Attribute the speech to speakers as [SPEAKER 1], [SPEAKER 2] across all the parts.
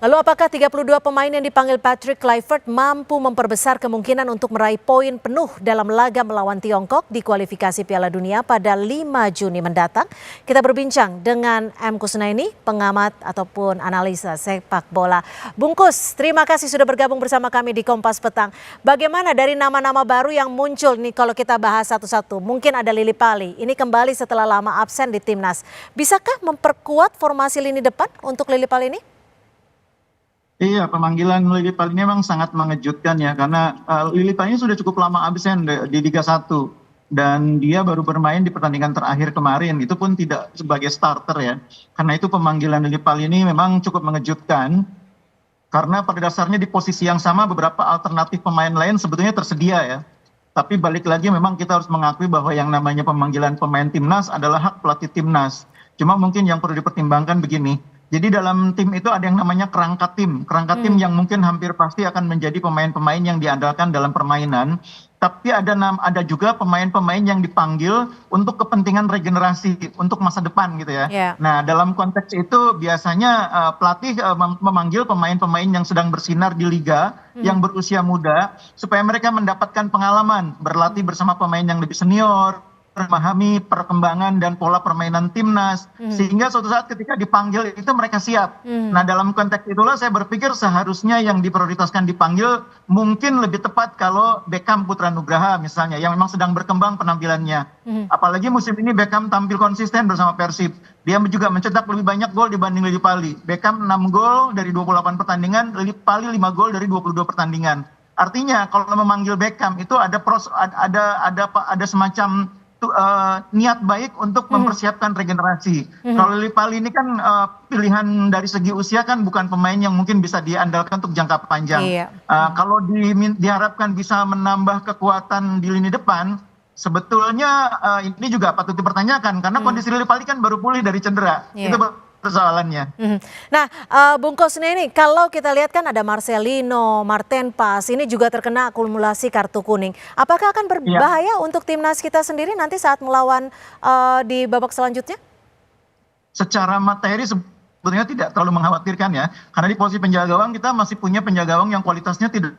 [SPEAKER 1] Lalu apakah 32 pemain yang dipanggil Patrick Kluivert mampu memperbesar kemungkinan untuk meraih poin penuh dalam laga melawan Tiongkok di kualifikasi Piala Dunia pada 5 Juni mendatang? Kita berbincang dengan M. Kusnaini, pengamat ataupun analisa sepak bola. Bungkus, terima kasih sudah bergabung bersama kami di Kompas Petang. Bagaimana dari nama-nama baru yang muncul nih kalau kita bahas satu-satu? Mungkin ada Lily Pali, ini kembali setelah lama absen di timnas. Bisakah memperkuat formasi lini depan untuk Lily Pali ini?
[SPEAKER 2] Iya, pemanggilan Lily Pali ini memang sangat mengejutkan ya, karena Lily Pali ini sudah cukup lama absen di Liga 1 dan dia baru bermain di pertandingan terakhir kemarin, itu pun tidak sebagai starter ya. Karena itu pemanggilan Lily Pali ini memang cukup mengejutkan, karena pada dasarnya di posisi yang sama beberapa alternatif pemain lain sebetulnya tersedia ya. Tapi balik lagi memang kita harus mengakui bahwa yang namanya pemanggilan pemain timnas adalah hak pelatih timnas. Cuma mungkin yang perlu dipertimbangkan begini. Jadi dalam tim itu ada yang namanya kerangka tim yang mungkin hampir pasti akan menjadi pemain-pemain yang diandalkan dalam permainan. Tapi ada juga pemain-pemain yang dipanggil untuk kepentingan regenerasi, untuk masa depan gitu ya.
[SPEAKER 1] Yeah.
[SPEAKER 2] Nah dalam konteks itu biasanya pelatih memanggil pemain-pemain yang sedang bersinar di liga, yang berusia muda, supaya mereka mendapatkan pengalaman, berlatih bersama pemain yang lebih senior, memahami perkembangan dan pola permainan timnas, sehingga suatu saat ketika dipanggil itu mereka siap. Nah dalam konteks itulah saya berpikir seharusnya yang diprioritaskan dipanggil mungkin lebih tepat kalau Beckham Putra Nugraha misalnya, yang memang sedang berkembang penampilannya. Apalagi musim ini Beckham tampil konsisten bersama Persib. Dia juga mencetak lebih banyak gol dibanding Lily Pali. Beckham 6 gol dari 28 pertandingan, Lily Pali 5 gol dari 22 pertandingan. Artinya kalau memanggil Beckham itu ada semacam niat baik untuk mempersiapkan regenerasi. Kalau Lily Pali ini kan pilihan dari segi usia kan bukan pemain yang mungkin bisa diandalkan untuk jangka panjang.
[SPEAKER 1] Iya.
[SPEAKER 2] Kalau diharapkan bisa menambah kekuatan di lini depan, sebetulnya ini juga patut dipertanyakan karena kondisi Lily Pali kan baru pulih dari cedera.
[SPEAKER 1] Iya.
[SPEAKER 2] Itu persoalannya.
[SPEAKER 1] Nah, Bung Kusnaini, kalau kita lihat kan ada Marcelino, Marten Pas, ini juga terkena akumulasi kartu kuning. Apakah akan berbahaya untuk timnas kita sendiri nanti saat melawan di babak selanjutnya?
[SPEAKER 2] Secara materi sebetulnya tidak terlalu mengkhawatirkan ya, karena di posisi penjaga gawang kita masih punya penjaga gawang yang kualitasnya tidak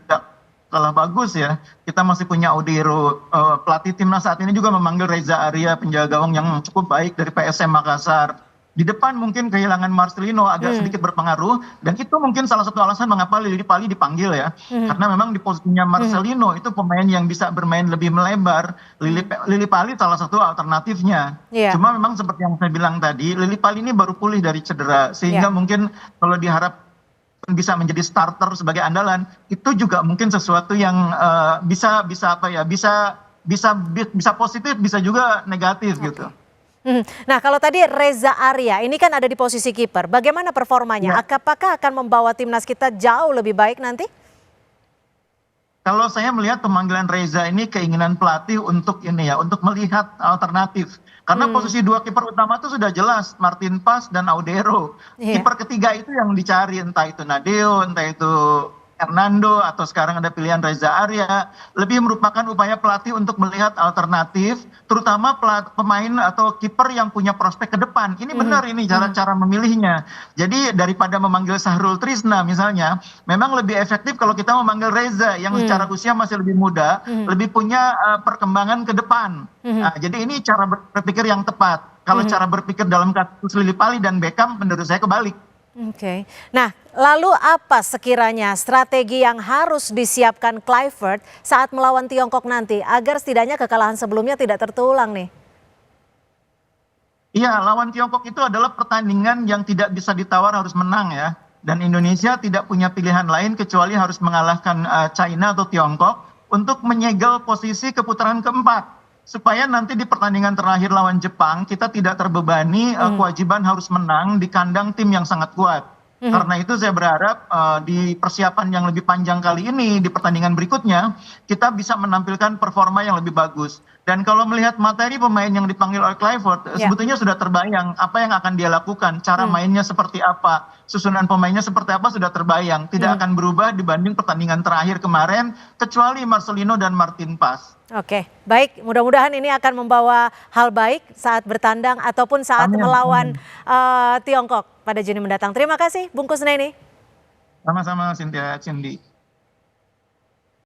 [SPEAKER 2] kalah bagus ya. Kita masih punya Odero, pelatih timnas saat ini juga memanggil Reza Arya, penjaga gawang yang cukup baik dari PSM Makassar. Di depan mungkin kehilangan Marcelino agak sedikit berpengaruh, dan itu mungkin salah satu alasan mengapa Lily Pali dipanggil ya. Karena memang di posisinya Marcelino itu pemain yang bisa bermain lebih melebar. Lily Pali salah satu alternatifnya. Cuma memang seperti yang saya bilang tadi, Lily Pali ini baru pulih dari cedera, sehingga mungkin kalau diharap bisa menjadi starter sebagai andalan, itu juga mungkin sesuatu yang bisa positif, bisa juga negatif gitu.
[SPEAKER 1] Nah, kalau tadi Reza Arya, ini kan ada di posisi kiper. Bagaimana performanya? Apakah akan membawa timnas kita jauh lebih baik nanti?
[SPEAKER 2] Kalau saya melihat pemanggilan Reza ini keinginan pelatih untuk melihat alternatif. Karena posisi dua kiper utama itu sudah jelas, Marten Pas dan Odero. Kiper ketiga itu yang dicari, entah itu Nadeo, entah itu Hernando, atau sekarang ada pilihan Reza Arya, lebih merupakan upaya pelatih untuk melihat alternatif, terutama pemain atau kiper yang punya prospek ke depan. Ini benar ini cara memilihnya. Jadi daripada memanggil Sahrul Trisna misalnya, memang lebih efektif kalau kita memanggil Reza yang secara usia masih lebih muda, lebih punya perkembangan ke depan. Nah, jadi ini cara berpikir yang tepat. Kalau cara berpikir dalam kasus Lily Pali dan Beckham menurut saya kebalik.
[SPEAKER 1] Oke. Nah, lalu apa sekiranya strategi yang harus disiapkan Kluivert saat melawan Tiongkok nanti agar setidaknya kekalahan sebelumnya tidak terulang nih?
[SPEAKER 2] Iya, lawan Tiongkok itu adalah pertandingan yang tidak bisa ditawar, harus menang ya. Dan Indonesia tidak punya pilihan lain kecuali harus mengalahkan China atau Tiongkok untuk menyegel posisi ke putaran keempat. Supaya nanti di pertandingan terakhir lawan Jepang kita tidak terbebani kewajiban harus menang di kandang tim yang sangat kuat. Karena itu saya berharap di persiapan yang lebih panjang kali ini, di pertandingan berikutnya kita bisa menampilkan performa yang lebih bagus. Dan kalau melihat materi pemain yang dipanggil oleh Kluivert, sebetulnya sudah terbayang apa yang akan dia lakukan, cara mainnya seperti apa, susunan pemainnya seperti apa sudah terbayang. Tidak akan berubah dibanding pertandingan terakhir kemarin, kecuali Marcelino dan Marten Pas.
[SPEAKER 1] Oke, baik. Mudah-mudahan ini akan membawa hal baik saat bertandang ataupun saat melawan Tiongkok pada Juni mendatang. Terima kasih, Bung Kusnaini.
[SPEAKER 2] Sama-sama Cynthia, Cindy.